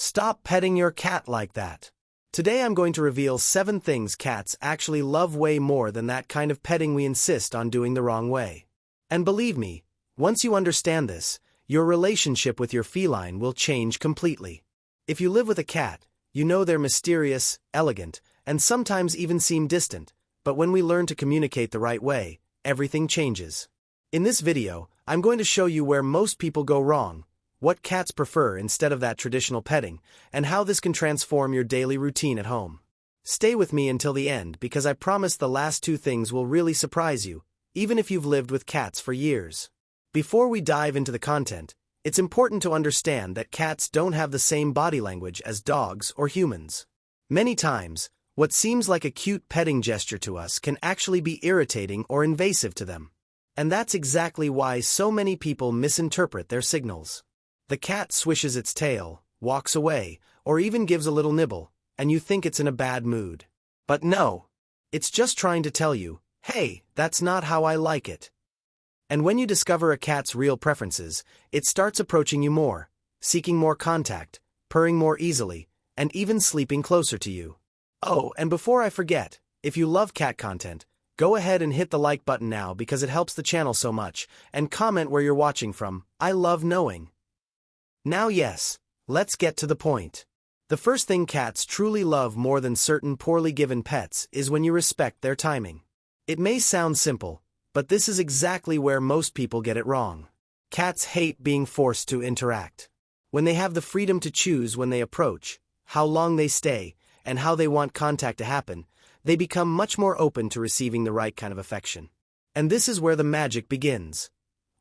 Stop petting your cat like that. Today I'm going to reveal 7 things cats actually love way more than that kind of petting we insist on doing the wrong way. And believe me, once you understand this, your relationship with your feline will change completely. If you live with a cat, you know they're mysterious, elegant, and sometimes even seem distant, but when we learn to communicate the right way, everything changes. In this video, I'm going to show you where most people go wrong, what cats prefer instead of that traditional petting, and how this can transform your daily routine at home. Stay with me until the end because I promise the last 2 things will really surprise you, even if you've lived with cats for years. Before we dive into the content, it's important to understand that cats don't have the same body language as dogs or humans. Many times, what seems like a cute petting gesture to us can actually be irritating or invasive to them. And that's exactly why so many people misinterpret their signals. The cat swishes its tail, walks away, or even gives a little nibble, and you think it's in a bad mood. But no, it's just trying to tell you, hey, that's not how I like it. And when you discover a cat's real preferences, it starts approaching you more, seeking more contact, purring more easily, and even sleeping closer to you. Oh, and before I forget, if you love cat content, go ahead and hit the like button now because it helps the channel so much, and comment where you're watching from. I love knowing. Now yes, let's get to the point. The first thing cats truly love more than certain poorly given pets is when you respect their timing. It may sound simple, but this is exactly where most people get it wrong. Cats hate being forced to interact. When they have the freedom to choose when they approach, how long they stay, and how they want contact to happen, they become much more open to receiving the right kind of affection. And this is where the magic begins.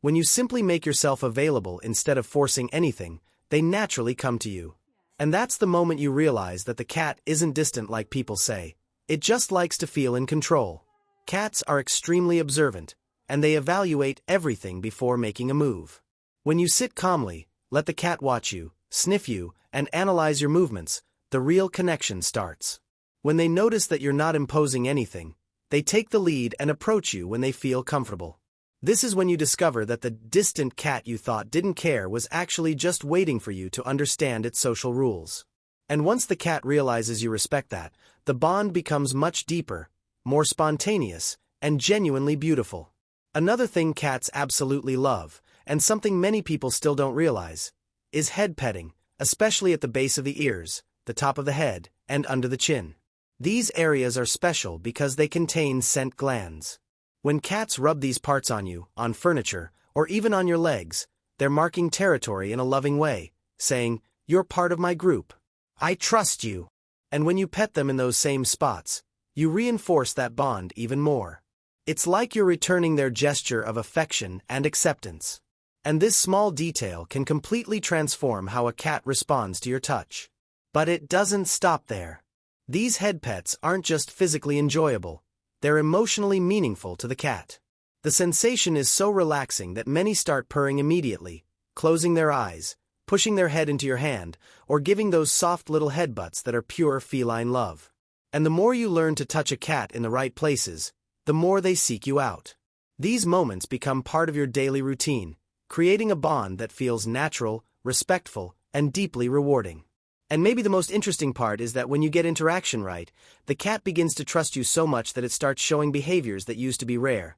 When you simply make yourself available instead of forcing anything, they naturally come to you. And that's the moment you realize that the cat isn't distant like people say. It just likes to feel in control. Cats are extremely observant, and they evaluate everything before making a move. When you sit calmly, let the cat watch you, sniff you, and analyze your movements, the real connection starts. When they notice that you're not imposing anything, they take the lead and approach you when they feel comfortable. This is when you discover that the distant cat you thought didn't care was actually just waiting for you to understand its social rules. And once the cat realizes you respect that, the bond becomes much deeper, more spontaneous, and genuinely beautiful. Another thing cats absolutely love, and something many people still don't realize, is head petting, especially at the base of the ears, the top of the head, and under the chin. These areas are special because they contain scent glands. When cats rub these parts on you, on furniture, or even on your legs, they're marking territory in a loving way, saying, "You're part of my group. I trust you." And when you pet them in those same spots, you reinforce that bond even more. It's like you're returning their gesture of affection and acceptance. And this small detail can completely transform how a cat responds to your touch. But it doesn't stop there. These head pets aren't just physically enjoyable. They're emotionally meaningful to the cat. The sensation is so relaxing that many start purring immediately, closing their eyes, pushing their head into your hand, or giving those soft little headbutts that are pure feline love. And the more you learn to touch a cat in the right places, the more they seek you out. These moments become part of your daily routine, creating a bond that feels natural, respectful, and deeply rewarding. And maybe the most interesting part is that when you get interaction right, the cat begins to trust you so much that it starts showing behaviors that used to be rare.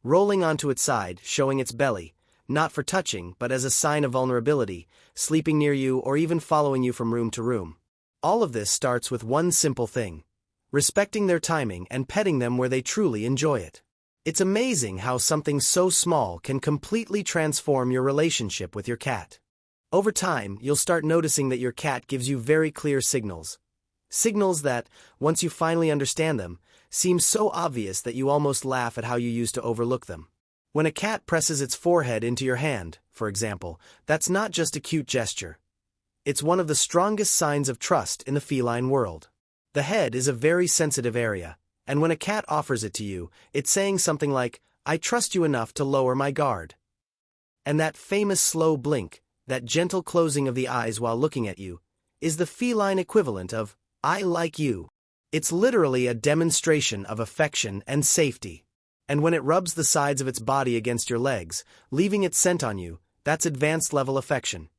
Rolling onto its side, showing its belly, not for touching but as a sign of vulnerability, sleeping near you or even following you from room to room. All of this starts with one simple thing: respecting their timing and petting them where they truly enjoy it. It's amazing how something so small can completely transform your relationship with your cat. Over time, you'll start noticing that your cat gives you very clear signals. Signals that, once you finally understand them, seem so obvious that you almost laugh at how you used to overlook them. When a cat presses its forehead into your hand, for example, that's not just a cute gesture. It's one of the strongest signs of trust in the feline world. The head is a very sensitive area, and when a cat offers it to you, it's saying something like, "I trust you enough to lower my guard." And that famous slow blink, that gentle closing of the eyes while looking at you, is the feline equivalent of, "I like you." It's literally a demonstration of affection and safety. And when it rubs the sides of its body against your legs, leaving its scent on you, that's advanced level affection.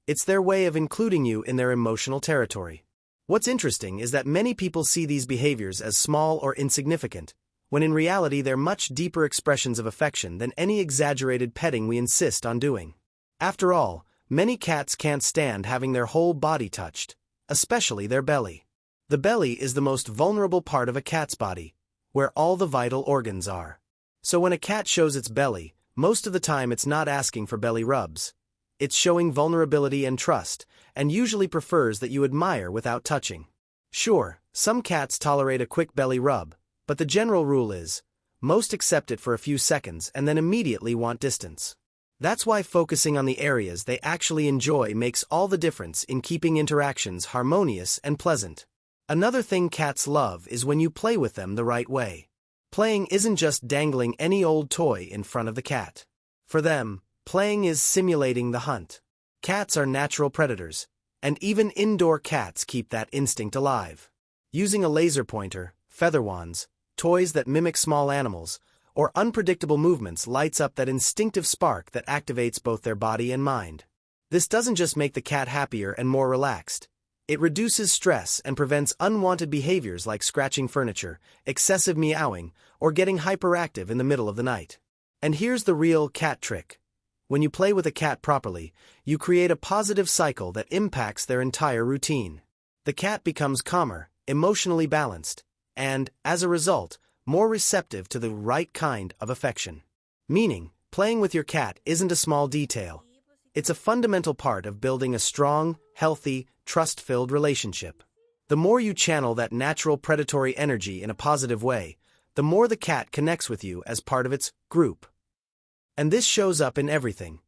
It's their way of including you in their emotional territory. What's interesting is that many people see these behaviors as small or insignificant, when in reality they're much deeper expressions of affection than any exaggerated petting we insist on doing. After all, many cats can't stand having their whole body touched, especially their belly. The belly is the most vulnerable part of a cat's body, where all the vital organs are. So when a cat shows its belly, most of the time it's not asking for belly rubs. It's showing vulnerability and trust, and usually prefers that you admire without touching. Sure, some cats tolerate a quick belly rub, but the general rule is, most accept it for a few seconds and then immediately want distance. That's why focusing on the areas they actually enjoy makes all the difference in keeping interactions harmonious and pleasant. Another thing cats love is when you play with them the right way. Playing isn't just dangling any old toy in front of the cat. For them, playing is simulating the hunt. Cats are natural predators, and even indoor cats keep that instinct alive. Using a laser pointer, feather wands, toys that mimic small animals, or unpredictable movements lights up that instinctive spark that activates both their body and mind. This doesn't just make the cat happier and more relaxed. It reduces stress and prevents unwanted behaviors like scratching furniture, excessive meowing, or getting hyperactive in the middle of the night. And here's the real cat trick. When you play with a cat properly, you create a positive cycle that impacts their entire routine. The cat becomes calmer, emotionally balanced, and, as a result, more receptive to the right kind of affection. Meaning, playing with your cat isn't a small detail. It's a fundamental part of building a strong, healthy, trust-filled relationship. The more you channel that natural predatory energy in a positive way, the more the cat connects with you as part of its group. And this shows up in everything.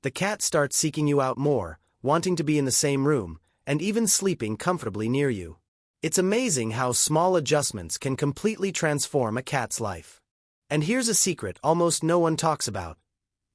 The cat starts seeking you out more, wanting to be in the same room, and even sleeping comfortably near you. It's amazing how small adjustments can completely transform a cat's life. And here's a secret almost no one talks about.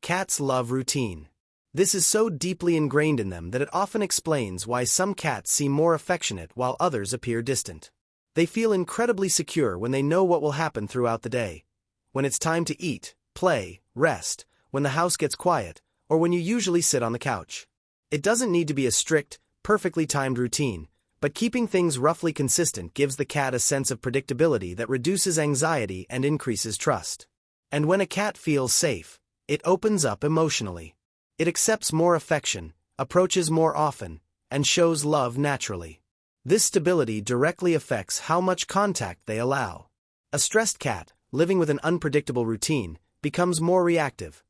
Cats love routine. This is so deeply ingrained in them that it often explains why some cats seem more affectionate while others appear distant. They feel incredibly secure when they know what will happen throughout the day. When it's time to eat, play, rest, when the house gets quiet, or when you usually sit on the couch. It doesn't need to be a strict, perfectly timed routine, but keeping things roughly consistent gives the cat a sense of predictability that reduces anxiety and increases trust. And when a cat feels safe, it opens up emotionally. It accepts more affection, approaches more often, and shows love naturally. This stability directly affects how much contact they allow. A stressed cat, living with an unpredictable routine, becomes more reactive.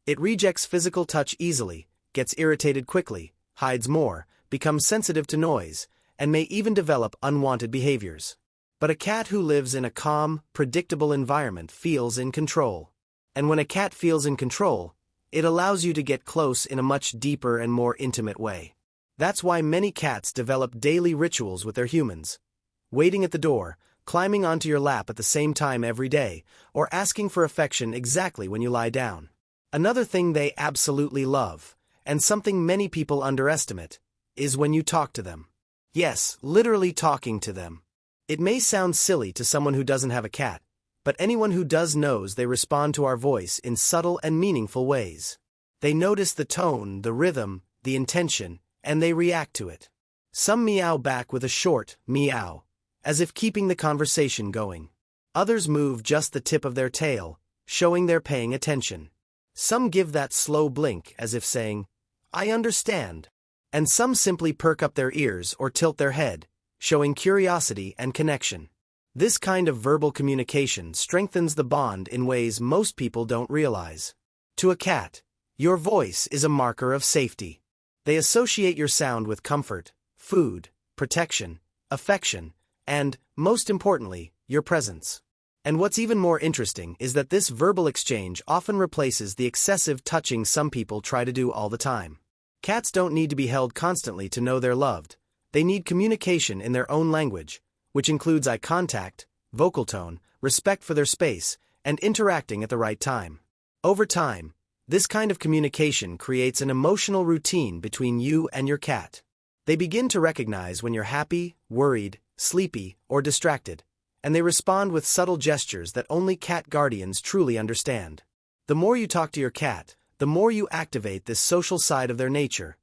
It rejects physical touch easily, gets irritated quickly, hides more, becomes sensitive to noise, and may even develop unwanted behaviors. But a cat who lives in a calm, predictable environment feels in control. And when a cat feels in control, it allows you to get close in a much deeper and more intimate way. That's why many cats develop daily rituals with their humans. Waiting at the door, climbing onto your lap at the same time every day, or asking for affection exactly when you lie down. Another thing they absolutely love, and something many people underestimate, is when you talk to them. Yes, literally talking to them. It may sound silly to someone who doesn't have a cat, but anyone who does knows they respond to our voice in subtle and meaningful ways. They notice the tone, the rhythm, the intention, and they react to it. Some meow back with a short meow, as if keeping the conversation going. Others move just the tip of their tail, showing they're paying attention. Some give that slow blink as if saying, "I understand." And some simply perk up their ears or tilt their head, showing curiosity and connection. This kind of verbal communication strengthens the bond in ways most people don't realize. To a cat, your voice is a marker of safety. They associate your sound with comfort, food, protection, affection, and, most importantly, your presence. And what's even more interesting is that this verbal exchange often replaces the excessive touching some people try to do all the time. Cats don't need to be held constantly to know they're loved. They need communication in their own language, which includes eye contact, vocal tone, respect for their space, and interacting at the right time. Over time, this kind of communication creates an emotional routine between you and your cat. They begin to recognize when you're happy, worried, sleepy, or distracted, and they respond with subtle gestures that only cat guardians truly understand. The more you talk to your cat, the more you activate this social side of their nature,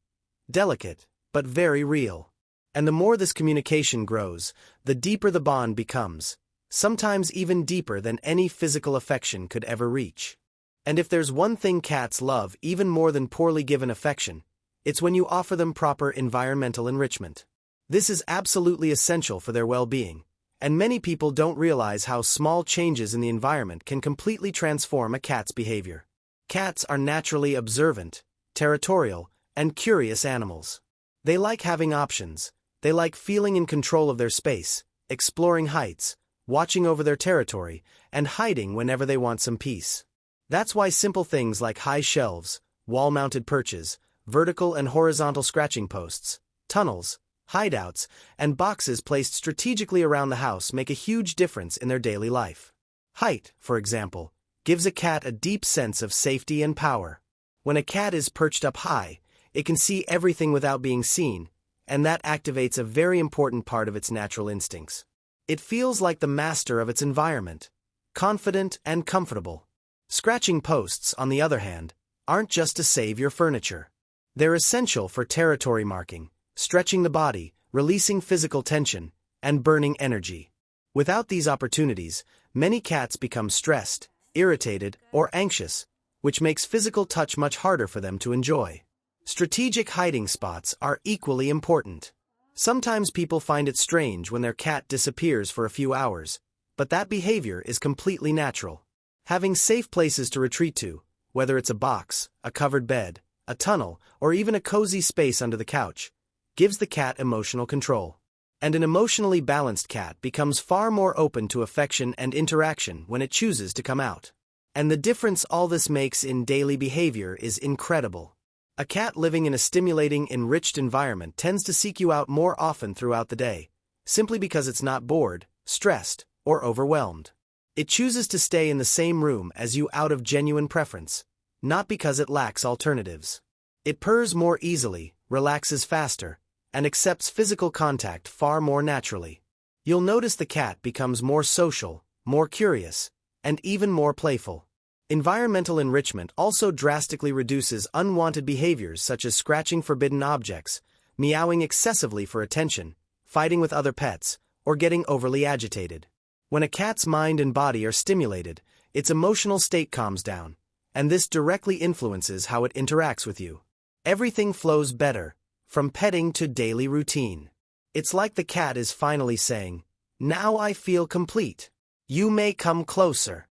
delicate, but very real. And the more this communication grows, the deeper the bond becomes, sometimes even deeper than any physical affection could ever reach. And if there's one thing cats love even more than poorly given affection, it's when you offer them proper environmental enrichment. This is absolutely essential for their well-being, and many people don't realize how small changes in the environment can completely transform a cat's behavior. Cats are naturally observant, territorial, and curious animals. They like having options. They like feeling in control of their space, exploring heights, watching over their territory, and hiding whenever they want some peace. That's why simple things like high shelves, wall-mounted perches, vertical and horizontal scratching posts, tunnels, hideouts, and boxes placed strategically around the house make a huge difference in their daily life. Height, for example, gives a cat a deep sense of safety and power. When a cat is perched up high, it can see everything without being seen, and that activates a very important part of its natural instincts. It feels like the master of its environment, confident and comfortable. Scratching posts, on the other hand, aren't just to save your furniture. They're essential for territory marking, stretching the body, releasing physical tension, and burning energy. Without these opportunities, many cats become stressed, irritated, or anxious, which makes physical touch much harder for them to enjoy. Strategic hiding spots are equally important. Sometimes people find it strange when their cat disappears for a few hours, but that behavior is completely natural. Having safe places to retreat to, whether it's a box, a covered bed, a tunnel, or even a cozy space under the couch, gives the cat emotional control. And an emotionally balanced cat becomes far more open to affection and interaction when it chooses to come out. And the difference all this makes in daily behavior is incredible. A cat living in a stimulating, enriched environment tends to seek you out more often throughout the day, simply because it's not bored, stressed, or overwhelmed. It chooses to stay in the same room as you out of genuine preference, not because it lacks alternatives. It purrs more easily, relaxes faster, and accepts physical contact far more naturally. You'll notice the cat becomes more social, more curious, and even more playful. Environmental enrichment also drastically reduces unwanted behaviors such as scratching forbidden objects, meowing excessively for attention, fighting with other pets, or getting overly agitated. When a cat's mind and body are stimulated, its emotional state calms down, and this directly influences how it interacts with you. Everything flows better, from petting to daily routine. It's like the cat is finally saying, "Now I feel complete. You may come closer."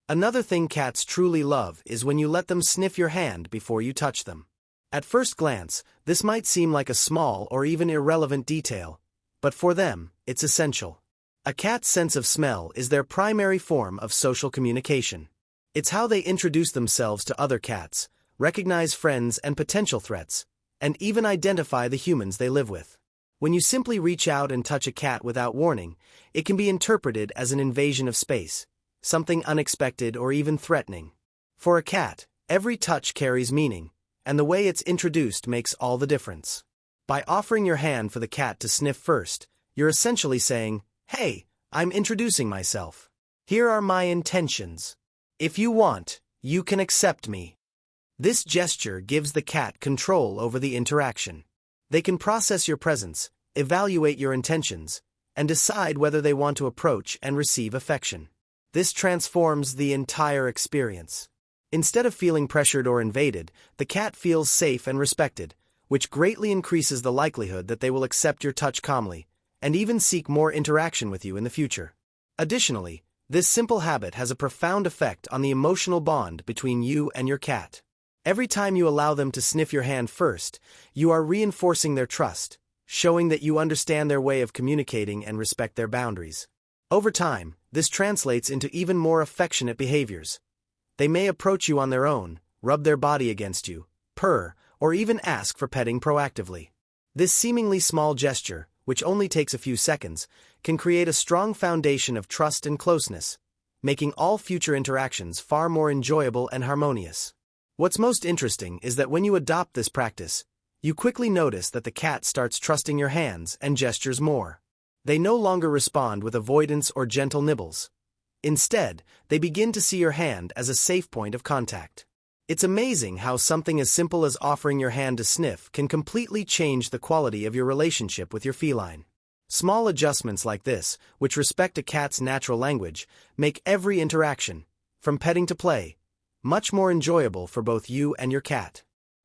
Another thing cats truly love is when you let them sniff your hand before you touch them. At first glance, this might seem like a small or even irrelevant detail, but for them, it's essential. A cat's sense of smell is their primary form of social communication. It's how they introduce themselves to other cats, recognize friends and potential threats, and even identify the humans they live with. When you simply reach out and touch a cat without warning, it can be interpreted as an invasion of space, something unexpected or even threatening. For a cat, every touch carries meaning, and the way it's introduced makes all the difference. By offering your hand for the cat to sniff first, you're essentially saying, "Hey, I'm introducing myself. Here are my intentions. If you want, you can accept me." This gesture gives the cat control over the interaction. They can process your presence, evaluate your intentions, and decide whether they want to approach and receive affection. This transforms the entire experience. Instead of feeling pressured or invaded, the cat feels safe and respected, which greatly increases the likelihood that they will accept your touch calmly, and even seek more interaction with you in the future. Additionally, this simple habit has a profound effect on the emotional bond between you and your cat. Every time you allow them to sniff your hand first, you are reinforcing their trust, showing that you understand their way of communicating and respect their boundaries. Over time, this translates into even more affectionate behaviors. They may approach you on their own, rub their body against you, purr, or even ask for petting proactively. This seemingly small gesture, which only takes a few seconds, can create a strong foundation of trust and closeness, making all future interactions far more enjoyable and harmonious. What's most interesting is that when you adopt this practice, you quickly notice that the cat starts trusting your hands and gestures more. They no longer respond with avoidance or gentle nibbles. Instead, they begin to see your hand as a safe point of contact. It's amazing how something as simple as offering your hand to sniff can completely change the quality of your relationship with your feline. Small adjustments like this, which respect a cat's natural language, make every interaction, from petting to play, much more enjoyable for both you and your cat.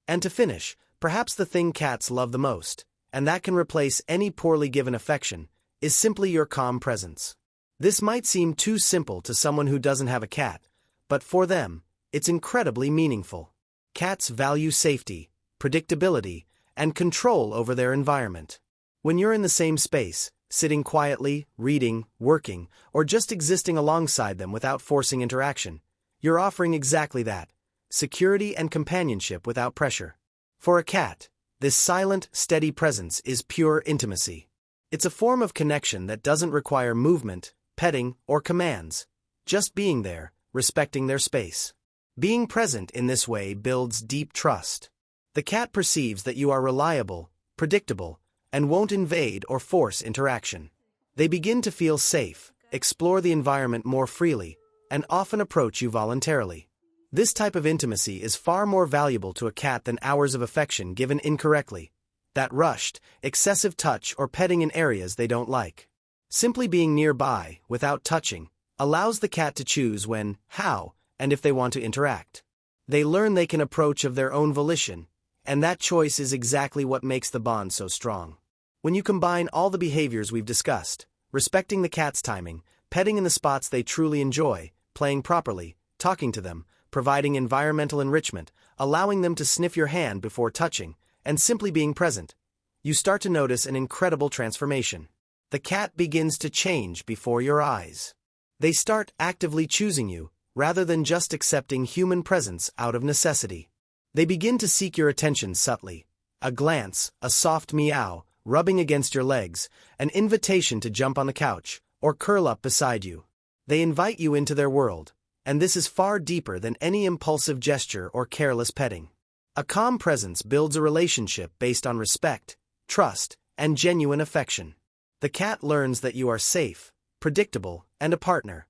And to finish, perhaps the thing cats love the most, and that can replace any poorly given affection, is simply your calm presence. This might seem too simple to someone who doesn't have a cat, but for them, it's incredibly meaningful. Cats value safety, predictability, and control over their environment. When you're in the same space, sitting quietly, reading, working, or just existing alongside them without forcing interaction, you're offering exactly that: security and companionship without pressure. For a cat, this silent, steady presence is pure intimacy. It's a form of connection that doesn't require movement, petting, or commands, just being there, respecting their space. Being present in this way builds deep trust. The cat perceives that you are reliable, predictable, and won't invade or force interaction. They begin to feel safe, explore the environment more freely, and often approach you voluntarily. This type of intimacy is far more valuable to a cat than hours of affection given incorrectly, that rushed, excessive touch or petting in areas they don't like. Simply being nearby, without touching, allows the cat to choose when, how, and if they want to interact. They learn they can approach of their own volition, and that choice is exactly what makes the bond so strong. When you combine all the behaviors we've discussed, respecting the cat's timing, petting in the spots they truly enjoy, playing properly, talking to them, providing environmental enrichment, allowing them to sniff your hand before touching, and simply being present, you start to notice an incredible transformation. The cat begins to change before your eyes. They start actively choosing you, rather than just accepting human presence out of necessity. They begin to seek your attention subtly. A glance, a soft meow, rubbing against your legs, an invitation to jump on the couch, or curl up beside you. They invite you into their world, and this is far deeper than any impulsive gesture or careless petting. A calm presence builds a relationship based on respect, trust, and genuine affection. The cat learns that you are safe, predictable, and a partner,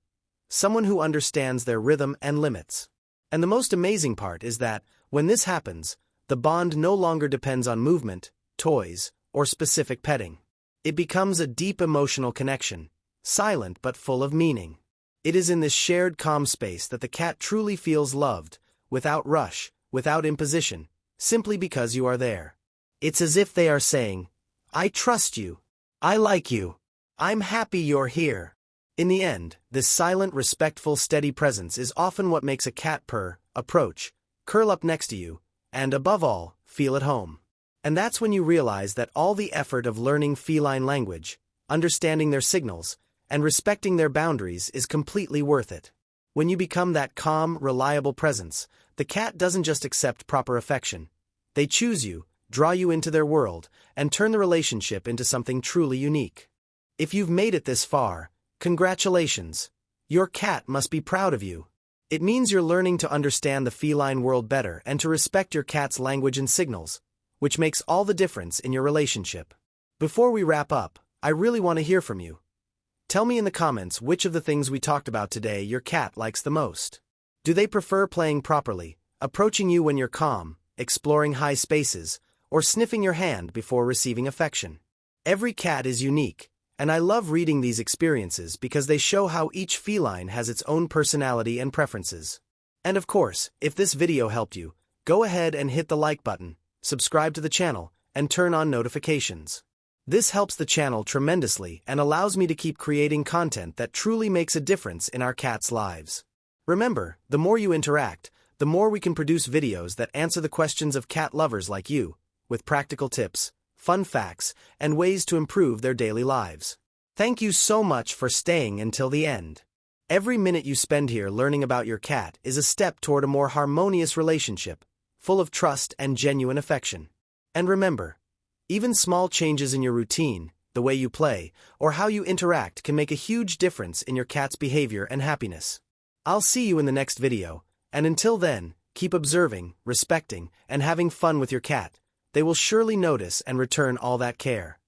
someone who understands their rhythm and limits. And the most amazing part is that, when this happens, the bond no longer depends on movement, toys, or specific petting. It becomes a deep emotional connection, silent but full of meaning. It is in this shared calm space that the cat truly feels loved, without rush, without imposition, simply because you are there. It's as if they are saying, "I trust you. I like you. I'm happy you're here." In the end, this silent, respectful, steady presence is often what makes a cat purr, approach, curl up next to you, and above all, feel at home. And that's when you realize that all the effort of learning feline language, understanding their signals, and respecting their boundaries is completely worth it. When you become that calm, reliable presence, the cat doesn't just accept proper affection. They choose you, draw you into their world, and turn the relationship into something truly unique. If you've made it this far, congratulations. Your cat must be proud of you. It means you're learning to understand the feline world better and to respect your cat's language and signals, which makes all the difference in your relationship. Before we wrap up, I really want to hear from you. Tell me in the comments which of the things we talked about today your cat likes the most. Do they prefer playing properly, approaching you when you're calm, exploring high spaces, or sniffing your hand before receiving affection? Every cat is unique, and I love reading these experiences because they show how each feline has its own personality and preferences. And of course, if this video helped you, go ahead and hit the like button, subscribe to the channel, and turn on notifications. This helps the channel tremendously and allows me to keep creating content that truly makes a difference in our cats' lives. Remember, the more you interact, the more we can produce videos that answer the questions of cat lovers like you, with practical tips, fun facts, and ways to improve their daily lives. Thank you so much for staying until the end. Every minute you spend here learning about your cat is a step toward a more harmonious relationship, full of trust and genuine affection. And remember, even small changes in your routine, the way you play, or how you interact can make a huge difference in your cat's behavior and happiness. I'll see you in the next video, and until then, keep observing, respecting, and having fun with your cat. They will surely notice and return all that care.